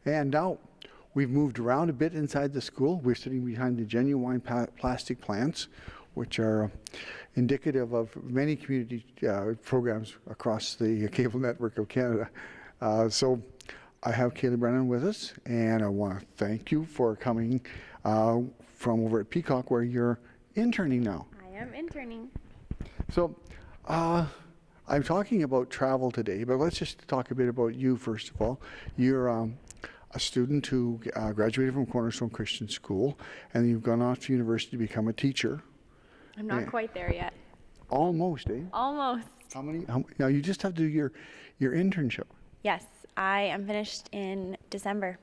And now we've moved around a bit inside the school. We're sitting behind the genuine plastic plants, which are indicative of many community programs across the cable network of Canada. So I have Kaylee Brennan with us, and I want to thank you for coming from over at Peacock, where you're interning now. I am interning. So I'm talking about travel today, but let's just talk a bit about you first of all. You're a student who graduated from Cornerstone Christian School, and you've gone off to university to become a teacher. I'm not quite there yet. Almost, eh? Almost. Now you just have to do your internship. Yes, I am finished in December.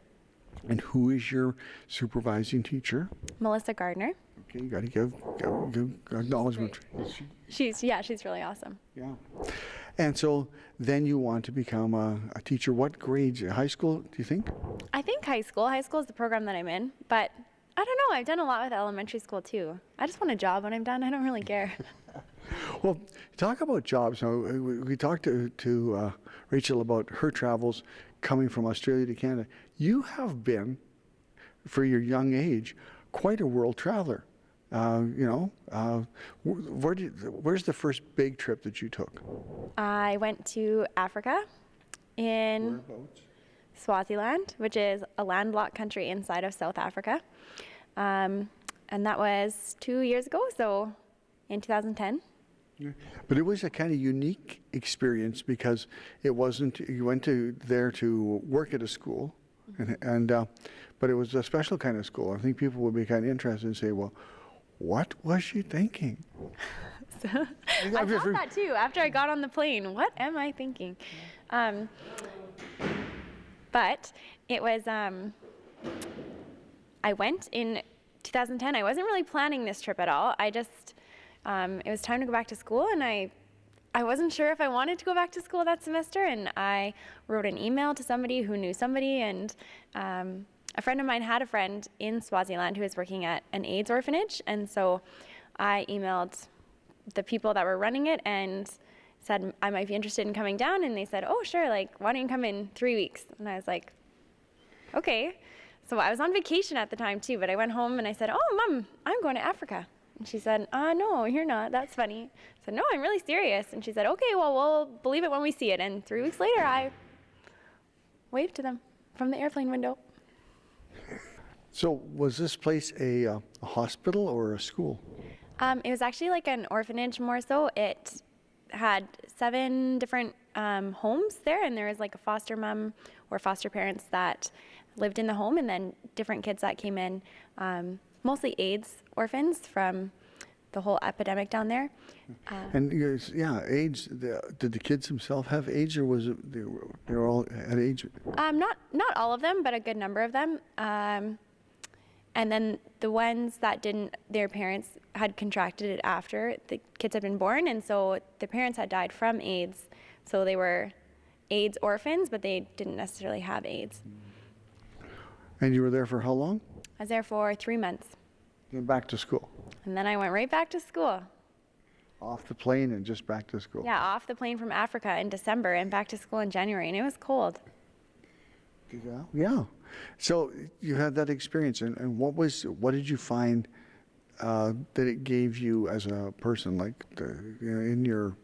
And who is your supervising teacher? Melissa Gardner. Okay, you got to give acknowledgement. She's really awesome. Yeah. And so then you want to become a teacher. What grades? High school, do you think? I think high school. High school is the program that I'm in, but I don't know. I've done a lot with elementary school too. I just want a job when I'm done. I don't really care. Well, talk about jobs. Now, we talked to Rachel about her travels coming from Australia to Canada. You have been, for your young age, quite a world traveler. Where's the first big trip that you took? I went to Africa in Swaziland, which is a landlocked country inside of South Africa. And that was 2 years ago, so in 2010. Yeah. But it was a kind of unique experience because it wasn't, you went there to work at a school, but it was a special kind of school. I think people would be kind of interested and say, well, what was she thinking? So, I thought that too after I got on the plane. What am I thinking? But it was, I went in 2010. I wasn't really planning this trip at all. I just, it was time to go back to school, and I wasn't sure if I wanted to go back to school that semester, and I wrote an email to somebody who knew somebody, and a friend of mine had a friend in Swaziland who was working at an AIDS orphanage, and so I emailed the people that were running it and said I might be interested in coming down, and they said, oh, sure, like, why don't you come in 3 weeks? And I was like, okay. So I was on vacation at the time too, but I went home and I said, oh, Mom, I'm going to Africa. And she said, no, you're not. That's funny. I said, no, I'm really serious. And she said, okay, well, we'll believe it when we see it. And 3 weeks later, I waved to them from the airplane window. So was this place a hospital or a school? It was actually like an orphanage more so. It had 7 different homes there, and there was like a foster mom or foster parents that lived in the home, and then different kids that came in, mostly AIDS orphans from the whole epidemic down there. And AIDS. Did the kids themselves have AIDS, or was it they were all at AIDS? Not all of them, but a good number of them. And then the ones that didn't, their parents had contracted it after the kids had been born, and so the parents had died from AIDS, so they were AIDS orphans, but they didn't necessarily have AIDS. And you were there for how long? I was there for 3 months. Then back to school? And then I went right back to school. Off the plane and just back to school? Yeah, off the plane from Africa in December and back to school in January, and it was cold. Yeah. So you had that experience, and what did you find that it gave you as a person, like in your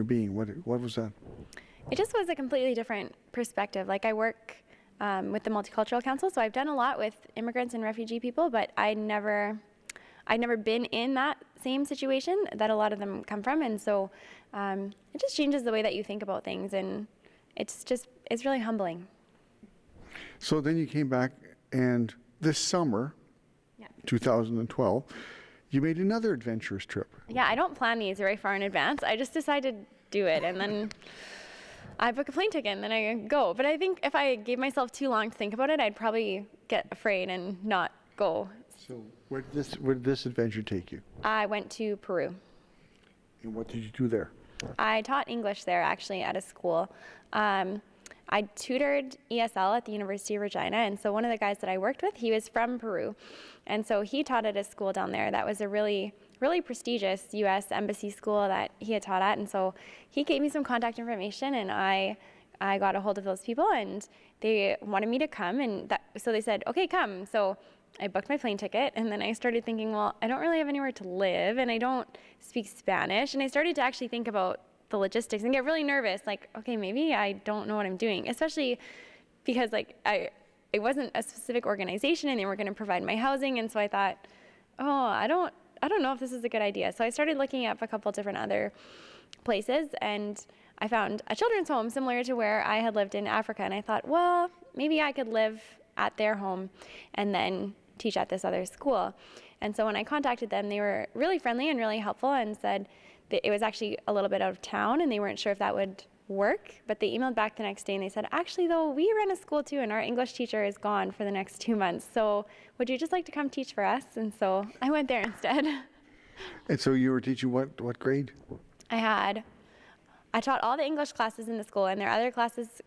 being? What was that? It just was a completely different perspective. Like, I work with the Multicultural Council, so I've done a lot with immigrants and refugee people, but I'd never been in that same situation that a lot of them come from, and so it just changes the way that you think about things, and it's really humbling. So then you came back, and this summer, 2012, you made another adventurous trip. Yeah, I don't plan these very far in advance. I just decided to do it, and then I book a plane ticket, and then I go. But I think if I gave myself too long to think about it, I'd probably get afraid and not go. So where did this adventure take you? I went to Peru. And what did you do there? I taught English there, actually, at a school. I tutored ESL at the University of Regina, and so one of the guys that I worked with, he was from Peru, and so he taught at a school down there that was a really, really prestigious U.S. embassy school that he had taught at, and so he gave me some contact information, and I I got a hold of those people, and they wanted me to come, and so they said, okay, come. So I booked my plane ticket, and then I started thinking, well, I don't really have anywhere to live, and I don't speak Spanish, and I started to actually think about the logistics and get really nervous, like, okay, maybe I don't know what I'm doing, especially because like it wasn't a specific organization, and they were going to provide my housing, and so I thought, oh, I don't know if this is a good idea. So I started looking up a couple different other places, and I found a children's home similar to where I had lived in Africa, and I thought, well, maybe I could live at their home and then teach at this other school. And so when I contacted them, they were really friendly and really helpful, and said that it was actually a little bit out of town, and they weren't sure if that would work, but they emailed back the next day, and they said, actually though, we run a school too, and our English teacher is gone for the next 2 months, so would you just like to come teach for us? And so I went there instead. And so you were teaching what grade? I taught all the English classes in the school, and their other classes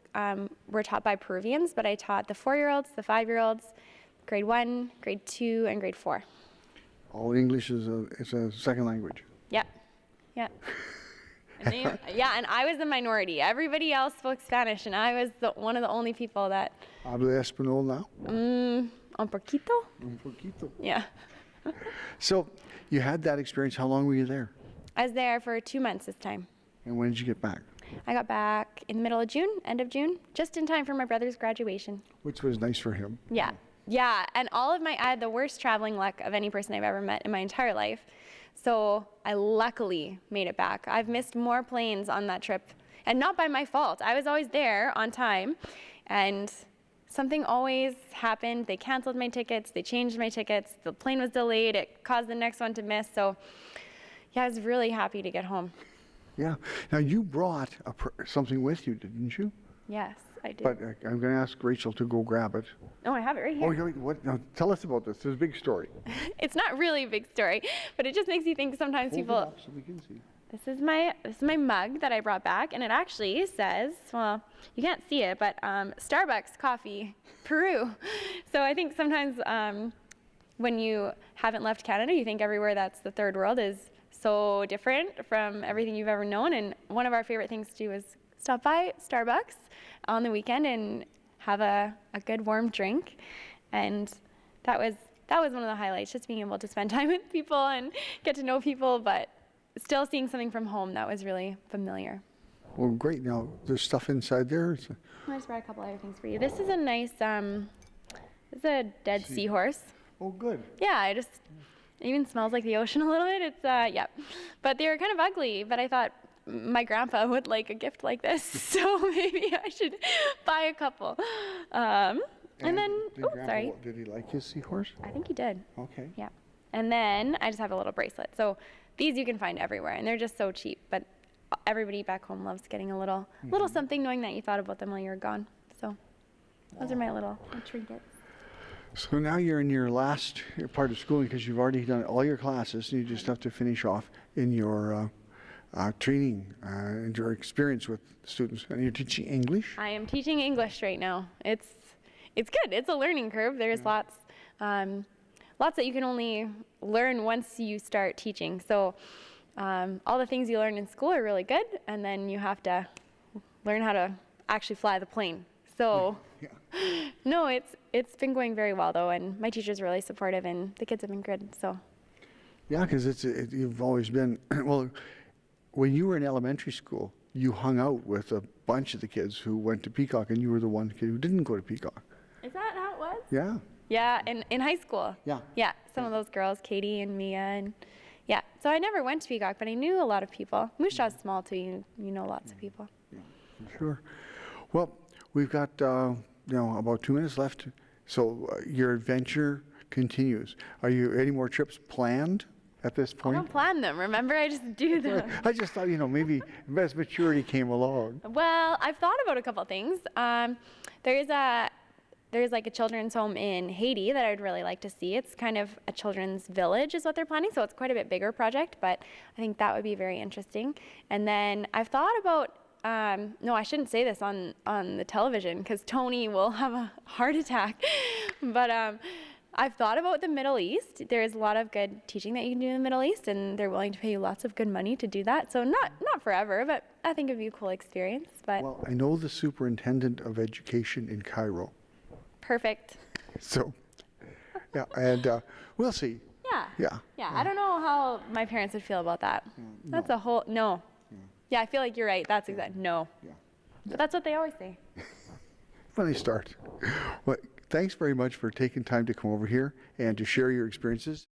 were taught by Peruvians, but I taught the 4-year-olds, the 5-year-olds, grade 1, grade 2, and grade 4. All English is a second language. Yep. Yeah. And and I was the minority. Everybody else spoke Spanish, and I was one of the only people that... ¿Habla español now? Un poquito. Un poquito. Yeah. So you had that experience. How long were you there? I was there for 2 months this time. And when did you get back? I got back in the middle of June, end of June, just in time for my brother's graduation. Which was nice for him. Yeah. Yeah, and I had the worst traveling luck of any person I've ever met in my entire life. So I luckily made it back. I've missed more planes on that trip, and not by my fault. I was always there on time, and something always happened. They canceled my tickets, they changed my tickets, the plane was delayed, it caused the next one to miss. So yeah, I was really happy to get home. Yeah. Now you brought something with you, didn't you? Yes, I did. But I'm going to ask Rachel to go grab it. Oh, I have it right here. Oh, what? Now tell us about this. This is a big story. It's not really a big story, but it just makes you think sometimes Hold people... it up so we can see. This is my mug that I brought back, and it actually says, well, you can't see it, but Starbucks coffee, Peru. So I think sometimes when you haven't left Canada, you think everywhere that's the third world is so different from everything you've ever known. And one of our favorite things to do is stop by Starbucks on the weekend and have a good warm drink. And that was one of the highlights, just being able to spend time with people and get to know people, but still seeing something from home that was really familiar. Well, great. Now, there's stuff inside there. I just brought a couple other things for you. This is a nice, this is a dead seahorse. Oh, good. Yeah, it even smells like the ocean a little bit. It's, yeah. But they were kind of ugly, but I thought my grandpa would like a gift like this, so maybe I should buy a couple. And then, sorry. Did he like his seahorse? I think he did. Okay. Yeah. And then I just have a little bracelet. So these you can find everywhere, and they're just so cheap, but everybody back home loves getting a little something, knowing that you thought about them while you were gone. So those are my little trinkets. So now you're in your last part of schooling, because you've already done all your classes, and you just have to finish off in your training and your experience with students. And you're teaching English? I am teaching English right now. It's good. It's a learning curve. There's lots that you can only learn once you start teaching. So all the things you learn in school are really good, and then you have to learn how to actually fly the plane. So no, it's been going very well though, and my teacher's really supportive, and the kids have been good. So yeah, because you've always been well. When you were in elementary school, you hung out with a bunch of the kids who went to Peacock, and you were the one kid who didn't go to Peacock. Is that how it was? Yeah. Yeah, in high school. Yeah. Yeah, some of those girls, Katie and Mia, and yeah. So I never went to Peacock, but I knew a lot of people. Moose Jaw's small too. You know lots of people. Yeah, sure. Well, we've got about 2 minutes left. So your adventure continues. Are you any more trips planned at this point? I don't plan them. Remember, I just do them. I just thought maybe as maturity came along. Well, I've thought about a couple things. There's like a children's home in Haiti that I'd really like to see. It's kind of a children's village is what they're planning, so it's quite a bit bigger project, but I think that would be very interesting. And then I've thought about, no, I shouldn't say this on the television because Tony will have a heart attack, but I've thought about the Middle East. There's a lot of good teaching that you can do in the Middle East, and they're willing to pay you lots of good money to do that. So not forever, but I think it'd be a cool experience. But Well, I know the superintendent of education in Cairo. perfect. So, yeah, and we'll see. Yeah. Yeah. I don't know how my parents would feel about that. That's a whole no. Yeah, I feel like you're right. That's exact no. Yeah. But that's what they always say. Funny start. Well, thanks very much for taking time to come over here and to share your experiences.